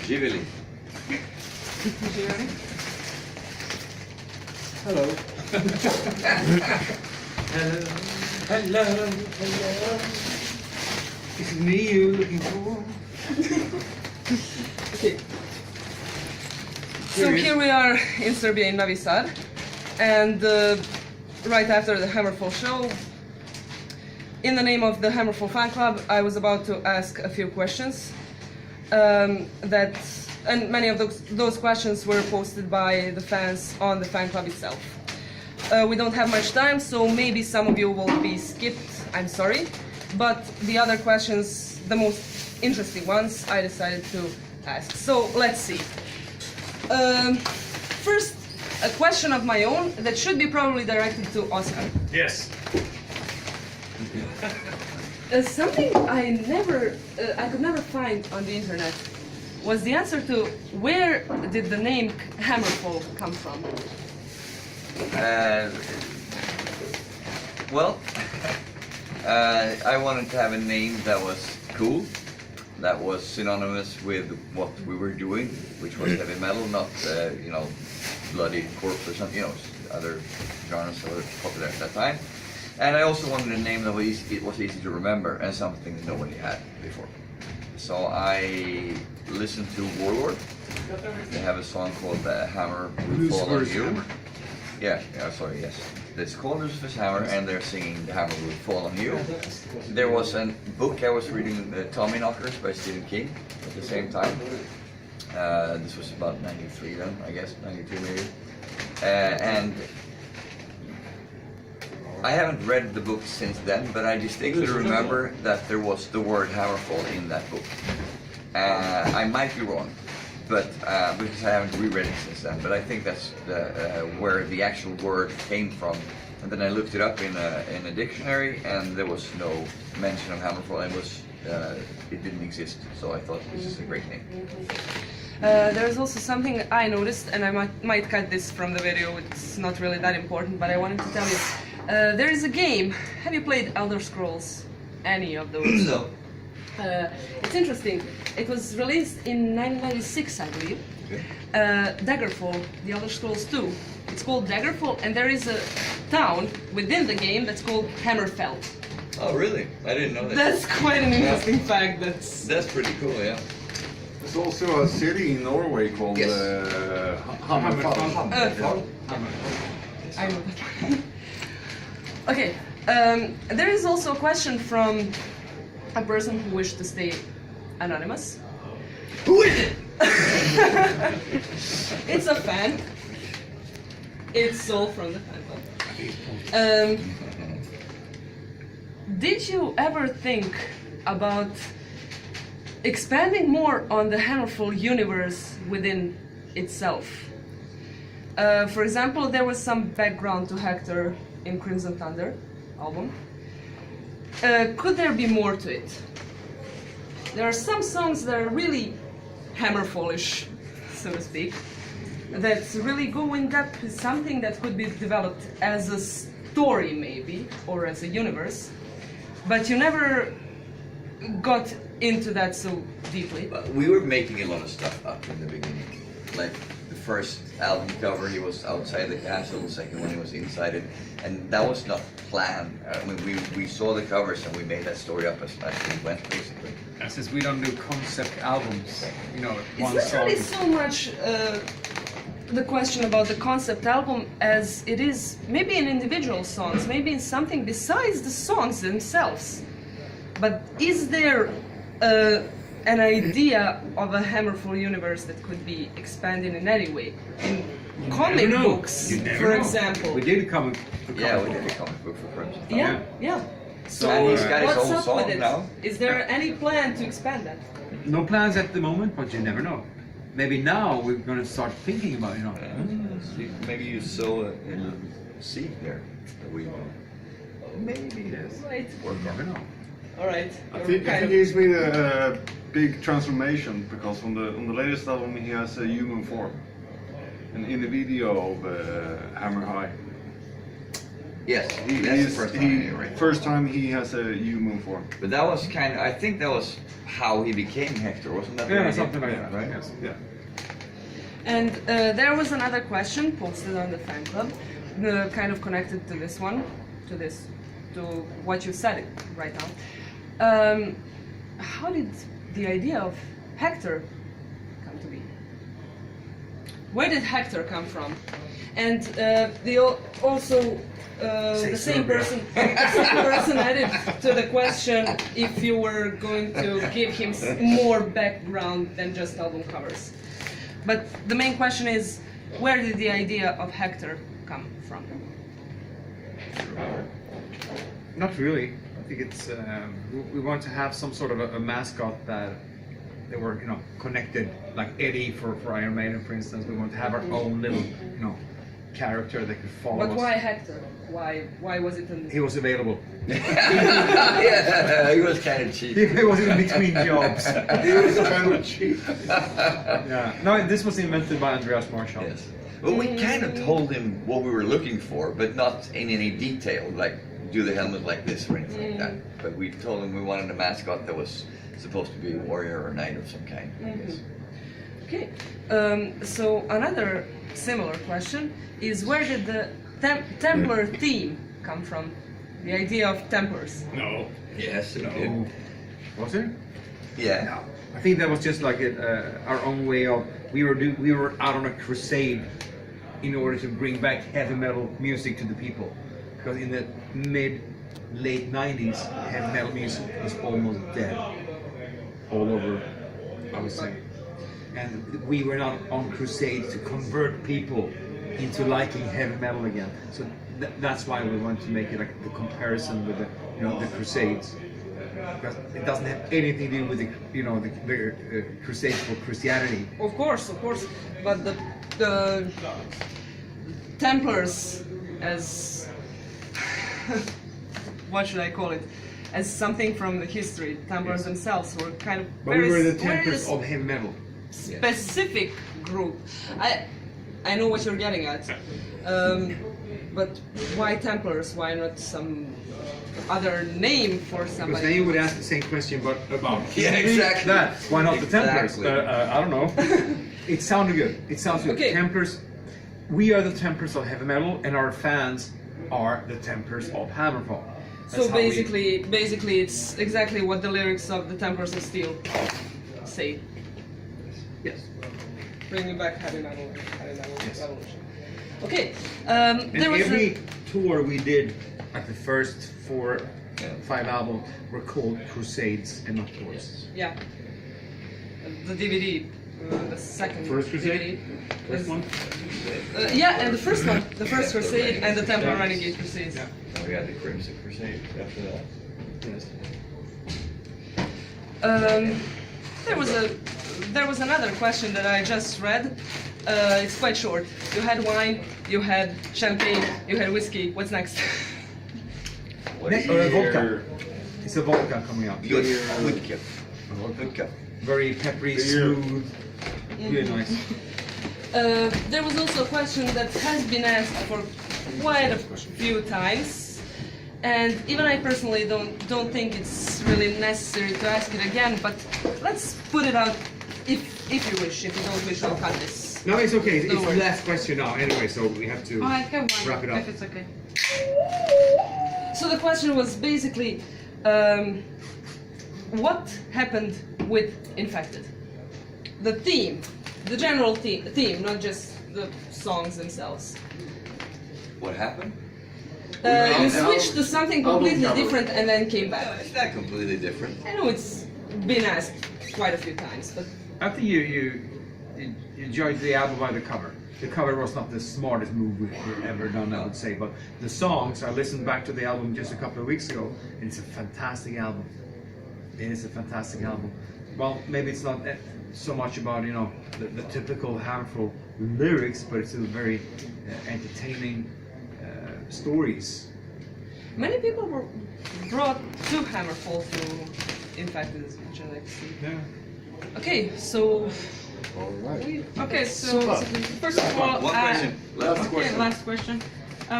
Jivili. Hello. Hello. Is it me you're looking for? Okay. So here we are in Serbia, in Novi Sad, and right after the HammerFall show, in the name of the HammerFall fan club, I was about to ask a few questions. And many of those questions were posted by the fans on the fan club itself. We don't have much time, so maybe some of you will be skipped, I'm sorry. But the other questions, the most interesting ones, I decided to ask. So let's see. First, a question of my own that should be probably directed to Oscar. Yes. Something I could never find on the internet was the answer to where did the name HammerFall come from? Well, I wanted to have a name that was cool, that was synonymous with what we were doing, which was heavy metal, not bloody corpse or something, other genres that were popular at that time. And I also wanted a name that was easy to remember and something that nobody had before. So I listened to Warlord. They have a song called Hammer Will Fall on You. Hammer. Yeah, sorry, yes. It's called Lucifer's Hammer, and they're singing The Hammer Will Fall on You. There was a book I was reading, Tommy Knockers by Stephen King, at the same time. This was about 93 then, I guess, 92 maybe. And I haven't read the book since then, but I distinctly remember that there was the word HammerFall in that book. I might be wrong, but because I haven't reread it since then. But I think that's where the actual word came from. And then I looked it up in a dictionary, and there was no mention of HammerFall. It didn't exist. So I thought this is a great name. There's also something I noticed, and I might cut this from the video. It's not really that important, but I wanted to tell you. There is a game. Have you played Elder Scrolls? Any of those? No. It's interesting. It was released in 1996, I believe. Okay. Daggerfall, the Elder Scrolls 2. It's called Daggerfall, and there is a town within the game that's called HammerFall. Oh, really? I didn't know that. That's quite an interesting fact. That's pretty cool, yeah. There's also a city in Norway called Yes. HammerFall. I know that. Okay, there is also a question from a person who wished to stay anonymous. Who is it? It's a fan. It's Sol from the fan club. Did you ever think about expanding more on the HammerFall universe within itself? For example, there was some background to Hector in Crimson Thunder album. Could there be more to it? There are some songs that are really HammerFallish, so to speak, that really go in depth with something that could be developed as a story maybe, or as a universe, but you never got into that so deeply. We were making a lot of stuff up in the beginning. Like the first album cover, he was outside the castle, the second one he was inside it, and that was not planned. I mean, we saw the covers and we made that story up as we went, basically. Since we don't do concept albums, It's one not song. really so much the question about the concept album as it is maybe in individual songs, maybe in something besides the songs themselves. But is there an idea of a HammerFall universe that could be expanded in any way? In comic books, for example. We did a comic book. Yeah, we did a comic book for Crimson. Yeah. So And he's got his what's own up song with it? now. Is there any plan to expand that? No plans at the moment, but you never know. Maybe now we're going to start thinking about, Maybe you sow a little seed there that we maybe Yes. Right. You never know. All right. I think he's made a big transformation because on the latest album he has a human form, and in the video of Hammer High, Yes, that's the first time. Yeah, right. First time he has a U move form. But that was kind of, I think that was how he became Hector, wasn't that? the Yeah, idea? something like that. Right? Yes. Yeah. And there was another question posted on the fan club, kind of connected to this one, to what you said right now. How did the idea of Hector come to be? Where did Hector come from? And also the same person added to the question if you were going to give him more background than just album covers. But the main question is, where did the idea of Hector come from? Not really. I think it's we want to have some sort of a mascot that they were, you know, connected, like Eddie for Iron Maiden, for instance. We want to have our own little, you know, character that could follow us. But why Hector? Why was it in? He was available. Yeah, he was kind of cheap. He was in between jobs. He was kind of cheap. Yeah. No, this was invented by Andreas Marshall. Yes. Well, we kind of told him what we were looking for, but not in any detail, like do the helmet like this or anything like that. But we told him we wanted a mascot that was supposed to be a warrior or knight of some kind. I guess. Okay. So another similar question is, where did the Templar theme come from? The idea of Templars. No. Yes, it No. did. Was it? Yeah. I think that was just like our own way of we were out on a crusade in order to bring back heavy metal music to the people, because in the late 90s heavy metal music was almost dead all over, I would say, and we were not on crusade to convert people into liking heavy metal again. So that's why we want to make it like the comparison with the Crusades. Because it doesn't have anything to do with the Crusades for Christianity. Of course, but the Templars, as what should I call it, as something from the history, Templars themselves were kind of But we were the Templars of heavy metal. specific group. I know what you're getting at, but why Templars? Why not some other name for Because somebody? then you would ask the same question, but about Yeah, exactly. that. Why not the Templars? Exactly. I don't know. It sounded good. It sounds good. Okay. Templars. We are the Templars of heavy metal, and our fans are the Templars of HammerFall. So That's how we- basically, it's exactly what the lyrics of the Templars of Steel say. Yes. Bringing back heavy metal Yes. revolution. Okay, And there was every tour we did, like the first 5 albums, were called Crusades and not tours. yeah, the DVD, the second First Crusade? DVD. First is- one? Yeah, and the first one, the first Crusade and the Templar Renegade Crusades. Yeah. And we had the Crimson Crusade after that. Yes. There was another question that I just read. It's quite short. You had wine, you had champagne, you had whiskey. What's next? What Next, year? vodka. It's a vodka coming up. Good. Vodka. Vodka. Very peppery, Beer. smooth, really nice. There was also a question that has been asked for quite a few times, and even I personally don't think it's really necessary to ask it again. But let's put it out if you wish. If you don't wish, I'll cut this. No, it's okay. It's Don't the worry. last question now, anyway, so we have to I can wrap it up. if it's okay. So the question was basically, what happened with Infected? The theme, the general theme, not just the songs themselves. What happened? You switched to something completely cover. different and then came back. It's not completely different. I know it's been asked quite a few times, but I think you enjoyed the album by the cover. The cover was not the smartest move we've ever done, I would say, but the songs, I listened back to the album just a couple of weeks ago, and it's a fantastic album. It is a fantastic album. Well, maybe it's not so much about, the typical HammerFall lyrics, but it's still very entertaining stories. many people were brought to HammerFall through Infected, which I like to see. Yeah. Okay, so All right. first of all, One question. Last okay, question. last question.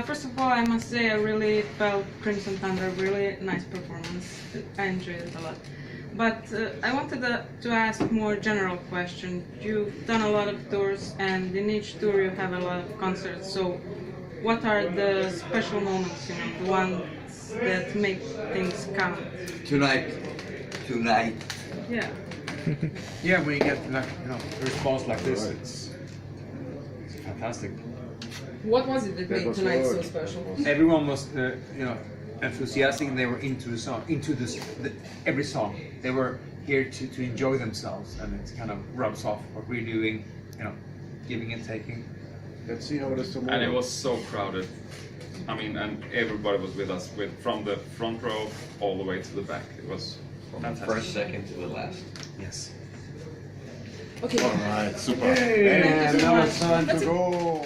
First of all, I must say I really felt Crimson Thunder, really nice performance. I enjoyed it a lot. But I wanted to ask more general question. You've done a lot of tours, and in each tour you have a lot of concerts. So, what are the special moments? You know, the ones that make things count? Tonight. Yeah. Yeah, when you get like, you know, a response like this, it's fantastic. What was it that made tonight so special? Everyone was, you know, enthusiastic, and they were into the song, every song. They were here to enjoy themselves, and it kind of rubs off what we're doing, you know, giving and taking. Let's see how it is tomorrow. And it was so crowded. I mean, and everybody was with us, from the front row all the way to the back. It was From the fantastic. first second to the last. Yes. Okay. All right, super. Thank you And so now much. it's time to go.